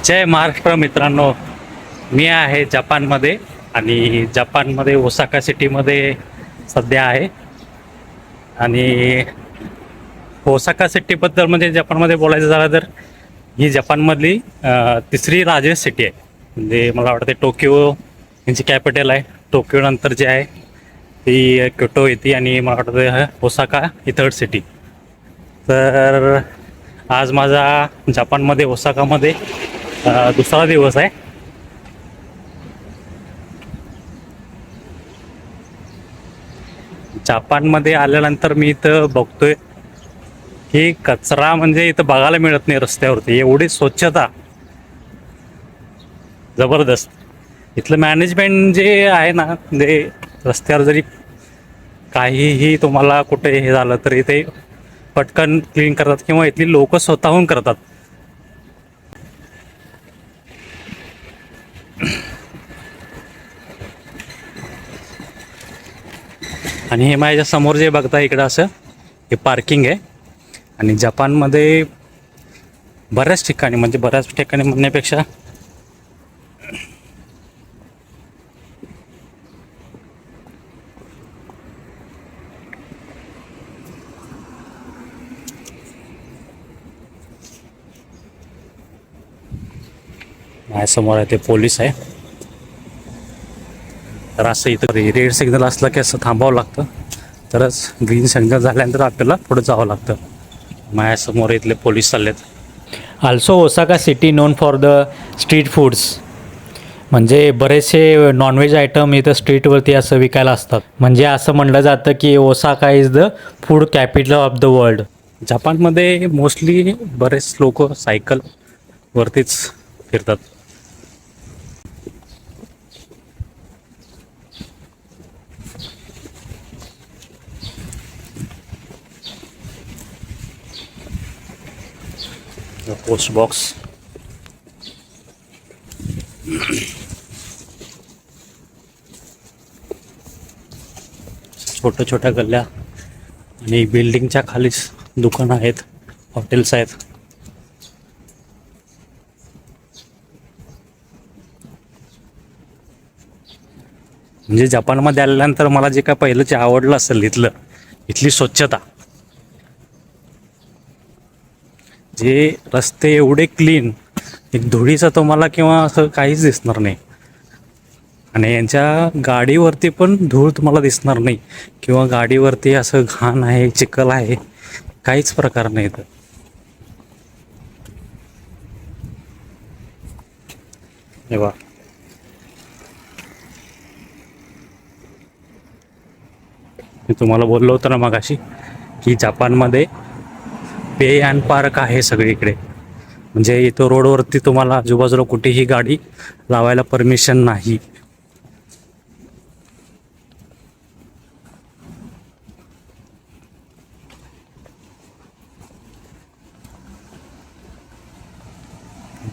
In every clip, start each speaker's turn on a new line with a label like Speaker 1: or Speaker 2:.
Speaker 1: जय महाराष्ट्र मित्रांनो. मी आहे जपानमध्ये आणि जपानमध्ये ओसाका सिटीमध्ये सध्या आहे. आणि ओसाका सिटीबद्दल म्हणजे जपानमध्ये बोलायचं झालं तर ही जपानमधली तिसरी लार्जेस्ट सिटी आहे. म्हणजे मला वाटतं टोकियो यांची कॅपिटल आहे. टोकियो नंतर जे आहे ती क्योटो येते आणि मला वाटतं ओसाका ही थर्ड सिटी. तर आज माझा जपानमध्ये ओसाकामध्ये दुसरा दिवस आहे. जपानमध्ये आल्यानंतर मी इथं बघतोय की कचरा म्हणजे इथं बघायला मिळत नाही रस्त्यावरती. एवढी स्वच्छता जबरदस्त. इथलं मॅनेजमेंट जे आहे ना, म्हणजे रस्त्यावर जरी काहीही तुम्हाला कुठे हे झालं तरी ते पटकन क्लीन करतात किंवा इथली लोक स्वतःहून करतात. आणि हे माझ्या समोर जे बघता इकडं असं हे पार्किंग आहे. आणि जपानमध्ये बऱ्याच ठिकाणी म्हणजे बऱ्याच ठिकाणी म्हणण्यापेक्षा माझ्यासमोर आहे ते पोलीस आहे. तर असं इथं रेड सिग्नल असलं की असं थांबावं लागतं, तरच ग्रीन सिग्नल झाल्यानंतर आपल्याला पुढे जावं लागतं. माझ्यासमोर इथले पोलीस चाललेत.
Speaker 2: Also Osaka city non for the street foods. म्हणजे बरेचसे नॉनव्हेज आयटम इथं स्ट्रीटवरती असं विकायला असतात. म्हणजे असं म्हणलं जातं की Osaka is the food capital of the world.
Speaker 1: जपानमध्ये मोस्टली बरेच लोक सायकलवरतीच फिरतात. पोस्ट बॉक्स, छोट्या छोट्या गल्ल्या आणि बिल्डिंगच्या खालीच दुकानं आहेत, हॉटेल्स आहेत. म्हणजे जपानमध्ये आल्यानंतर मला जे काय पहिलं जे आवडलं असेल इथली स्वच्छता. जे रस्ते एवढे क्लीन, एक धुळीचा तुम्हाला किंवा असं काहीच दिसणार नाही. आणि यांच्या गाडीवरती पण धूळ तुम्हाला दिसणार नाही किंवा गाडीवरती असं घाण आहे, चिखल आहे, काहीच प्रकार नाही इथं. हे बघा, मी तुम्हाला बोललो होतं ना मगाशी की जपानमध्ये पे अँड पार्क आहे सगळीकडे. म्हणजे इथं रोडवरती तुम्हाला आजूबाजूला कुठेही गाडी लावायला परमिशन नाही.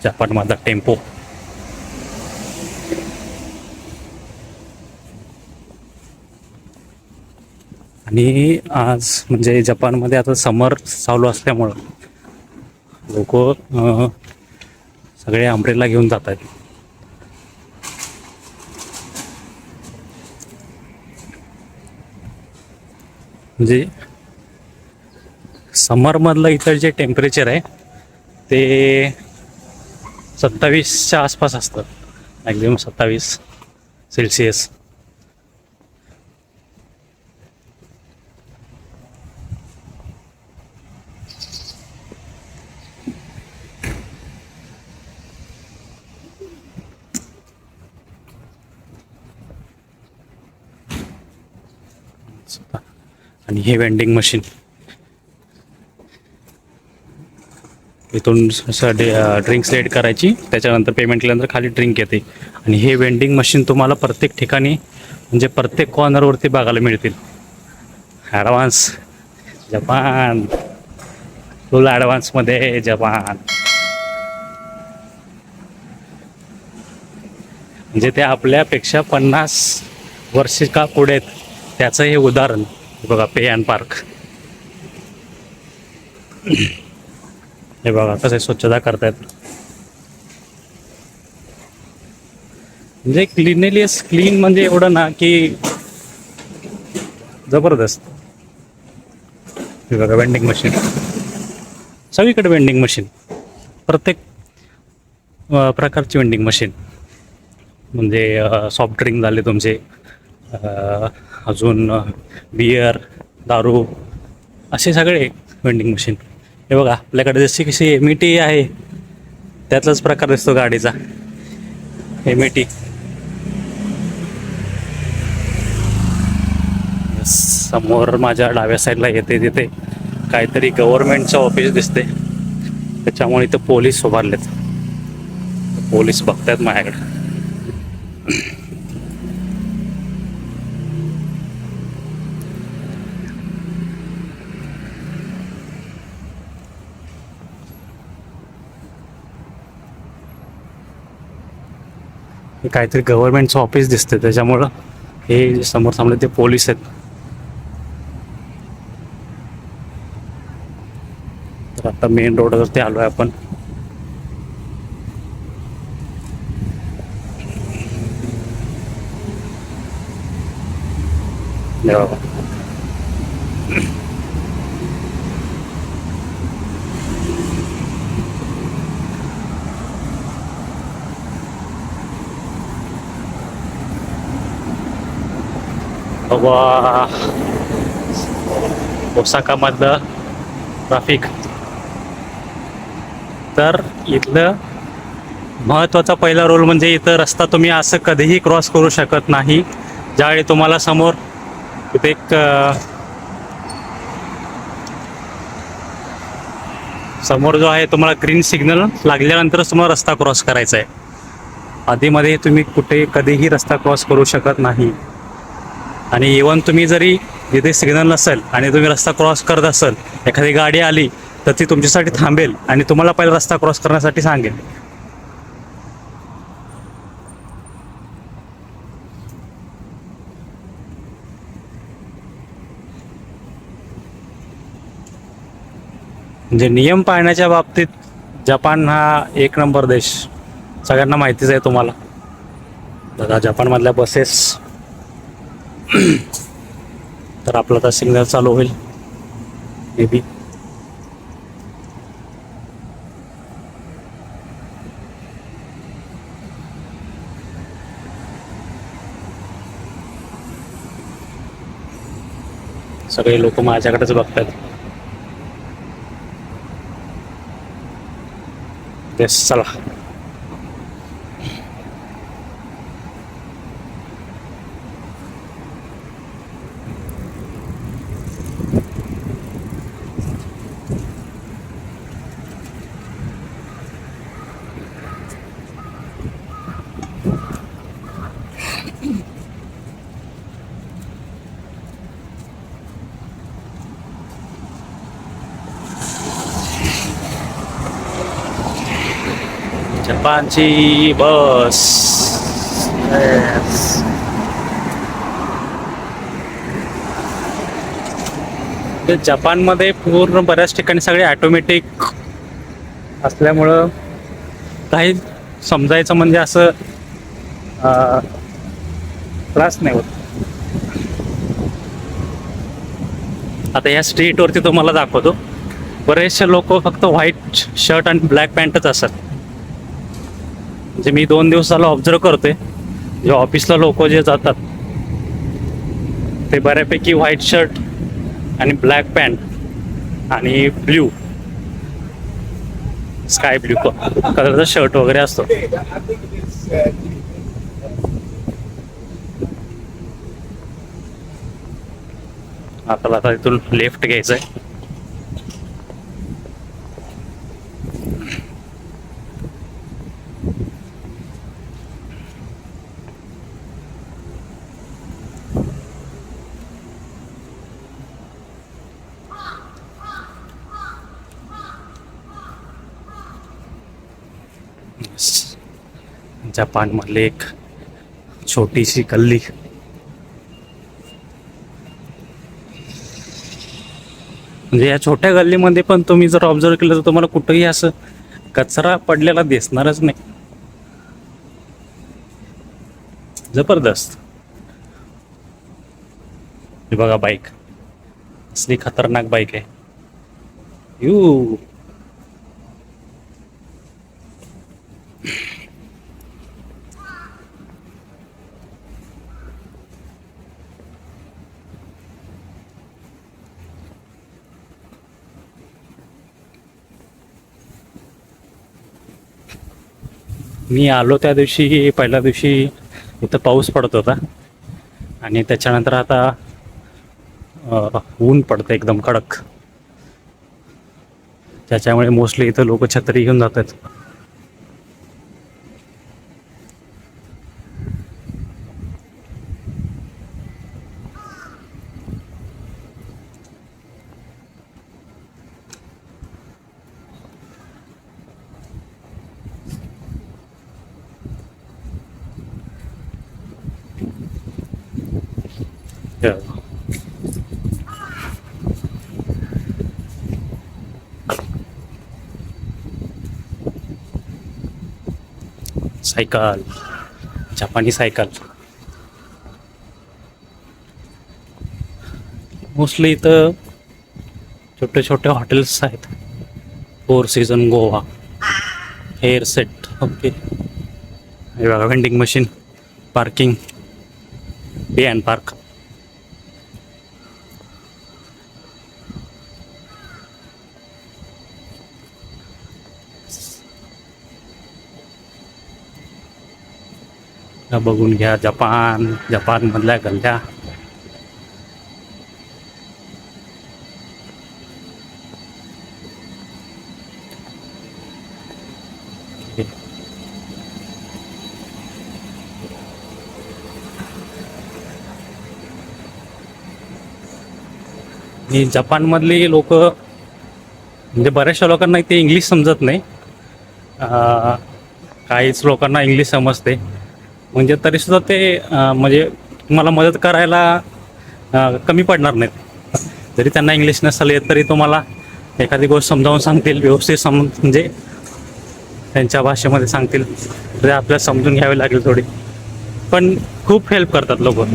Speaker 1: जपानमधला टेम्पो. आणि आज म्हणजे जपानमध्ये आता समर चालू असल्यामुळं लोक सगळे अम्ब्रेला घेऊन जात आहेत. म्हणजे समरमधलं इथं जे टेम्परेचर आहे ते 27च्या आसपास असतं, मॅक्झिमम 27 सेल्सिअस. आणि हे वेंडिंग मशीन, इथून ड्रिंक्स ॲड करायची, त्याच्यानंतर पेमेंट केल्यानंतर खाली ड्रिंक येते. आणि हे वेंडिंग मशीन तुम्हाला प्रत्येक ठिकाणी म्हणजे प्रत्येक कॉर्नरवरती बघायला मिळतील. ॲडव्हान्स जपान, फुल ॲडव्हान्समध्ये जपान. म्हणजे ते आपल्यापेक्षा 50 वर्ष का पुढे आहेत त्याचं हे उदाहरण बघा. पे अँड पार्क हे बघा कसं स्वच्छता करतायत. म्हणजे क्लीन म्हणजे एवढं ना की जबरदस्त. हे बघा वेंडिंग मशीन, सगळीकडे वेंडिंग मशीन, प्रत्येक प्रकारची वेंडिंग मशीन. म्हणजे सॉफ्ट ड्रिंक झाले तुमचे, अजून बियर, दारू, असे सगळे वेंडिंग मशीन. हे बघा आपल्याकडे जशी कशी एम-ई-टी आहे त्यातलाच प्रकार दिसतो गाडीचा, एम-ई-टी. समोर माझ्या डाव्या साईडला येते तिथे काहीतरी गव्हर्नमेंटचं ऑफिस दिसते, त्याच्यामुळे इथं पोलीस उभारलेत. पोलीस बघतायत माझ्याकडे. हे काहीतरी गव्हर्नमेंटचं ऑफिस दिसते, त्याच्यामुळं हे जे समोर थांबले ते पोलीस आहेत. तर आता मेन रोडवरती आलो आहे आपण. हे बघा. बाबा ओसाकामधलं ट्रॅफिक. तर इथलं महत्त्वाचा पहिला रोल म्हणजे इथं रस्ता तुम्ही असं कधीही क्रॉस करू शकत नाही. ज्यावेळी तुम्हाला समोर इथे एक समोर जो आहे तुम्हाला ग्रीन सिग्नल लागल्यानंतरच तुम्हाला रस्ता क्रॉस करायचा आहे. आधीमध्ये तुम्ही कुठे कधीही रस्ता क्रॉस करू शकत नाही. आणि इवन तुम्ही जरी जिथे सिग्नल नसेल आणि तुम्ही रस्ता क्रॉस करत असाल, एखादी गाडी आली तर ती तुमच्यासाठी थांबेल आणि तुम्हाला पहिला रस्ता क्रॉस करण्यासाठी सांगेल. म्हणजे नियम पाळण्याच्या बाबतीत जपान हा एक नंबर देश, सगळ्यांना माहितीच आहे तुम्हाला. बघा जपानमधल्या बसेस. तर आपला आता सिग्नल चालू होईल मे बी. सगळे लोक माझ्याकडेच बघतात. तेच चला. जपानची बस. जपानमध्ये पूर्ण बऱ्याच ठिकाणी सगळे ॲटोमॅटिक असल्यामुळं काही समजायचं म्हणजे असं त्रास नाही होत. आता या स्ट्रीटवरती तुम्हाला दाखवतो, बरेचसे लोक फक्त व्हाईट शर्ट आणि ब्लॅक पॅन्टच असतात. म्हणजे मी 2 दिवस झाला ऑब्झर्व करतोय, जे ऑफिसला लोक जे जातात ते बऱ्यापैकी व्हाईट शर्ट आणि ब्लॅक पॅन्ट आणि ब्ल्यू स्काय ब्ल्यू कलरचा शर्ट वगैरे असतो. आपल्याला आता इथून लेफ्ट घ्यायचं आहे. जपानमधली एक छोटीशी गल्ली. म्हणजे या छोट्या गल्लीमध्ये पण तुम्ही जर ऑब्झर्व केलं तर तुम्हाला कुठंही असं कचरा पडलेला दिसणारच नाही. जबरदस्त. हे बघा बाईक, असली खतरनाक बाईक आहे. यू मी आलो त्या दिवशी, पहिल्या दिवशी इथं पाऊस पडत होता आणि त्याच्यानंतर आता ऊन पडतं एकदम कडक. त्याच्यामुळे मोस्टली इथं लोक छत्री घेऊन जातात. सायकल, जपानी सायकल. मोस्टली इथं छोटे छोटे हॉटेल्स आहेत. 4 season Goa, hair set. Okay, हे बघा vending machine, parking, pay and park. बघून घ्या जपान मधल्या गल्ल्या. आणि जपानमधली लोक म्हणजे बऱ्याचशा लोकांना ते इंग्लिश समजत नाही. काहीच लोकांना इंग्लिश समजते, म्हणजे तरीसुद्धा ते म्हणजे तुम्हाला मदत करायला कमी पडणार नाहीत. जरी त्यांना इंग्लिश नसेल येत तरी तुम्हाला एखादी गोष्ट समजावून सांगतील, व्यवस्थित म्हणजे त्यांच्या भाषेमध्ये सांगतील. तरी आपल्याला समजून घ्यावी लागेल थोडी, पण खूप हेल्प करतात लोक.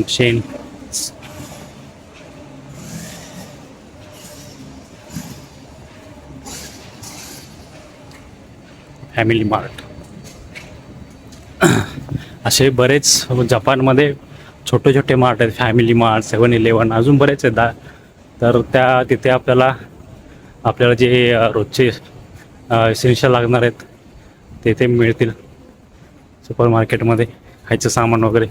Speaker 1: शेन फॅमिली मार्ट, असे बरेच जपानमध्ये छोटे छोटे मार्ट आहेत. फॅमिली मार्ट, 7-11, अजून बरेच आहेत. तर तिथे आपल्याला जे रोजचे इसेन्शियल लागणार आहेत ते मिळतील. सुपर मार्केटमध्ये खायचं सामान वगैरे.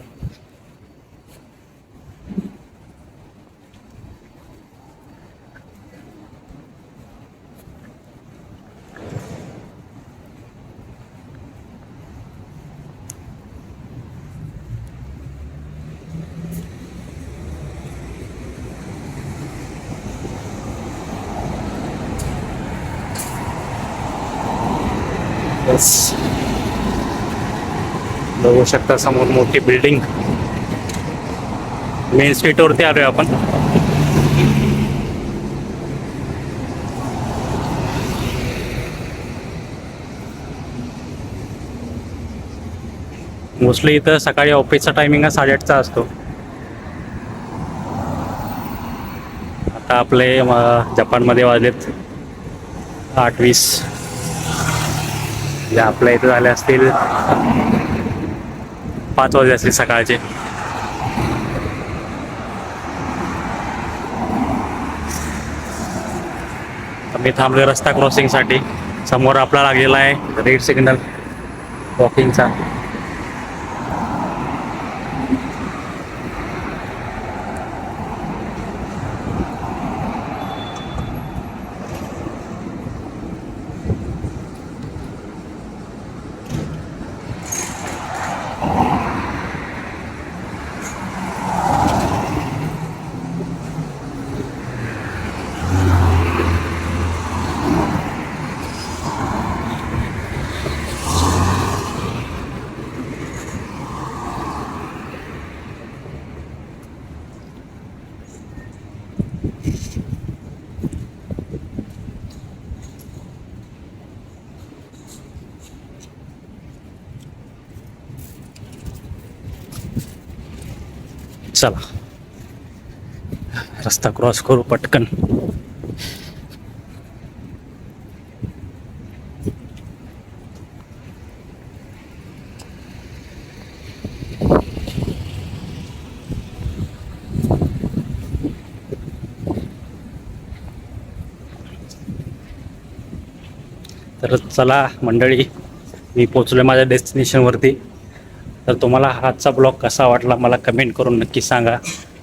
Speaker 1: बघू शकता समोर मोठी बिल्डिंग. मेन स्ट्रीटवरती आलोय आपण. मोस्टली इथं सकाळी ऑफिसचा टायमिंग 8:30चा असतो. आता आपले जपानमध्ये वाजलेत 8:20. आपल्या इथं झाले असतील 5 वाजले असतील सकाळचे. मी थांबलोय रस्ता क्रॉसिंगसाठी. समोर आपला लागलेला आहे रेड सिग्नल वॉकिंगचा. चला रस्ता क्रॉस करू पटकन. तर चला मंडळी, मी पोचलो माझ्या डेस्टिनेशनवरती. तर तुम्हाला आजचा ब्लॉग कसा वाटला मला कमेंट करून नक्की सांगा.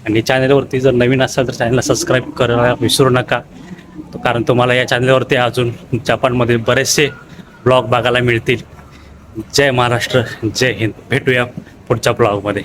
Speaker 1: आणि चॅनलवरती जर नवीन असाल तर चॅनलला सबस्क्राईब करायला विसरू नका. कारण तुम्हाला या चॅनलवरती अजून जपानमध्ये बरेचसे ब्लॉग बघायला मिळतील. जय महाराष्ट्र, जय हिंद. भेटूया पुढच्या ब्लॉगमध्ये.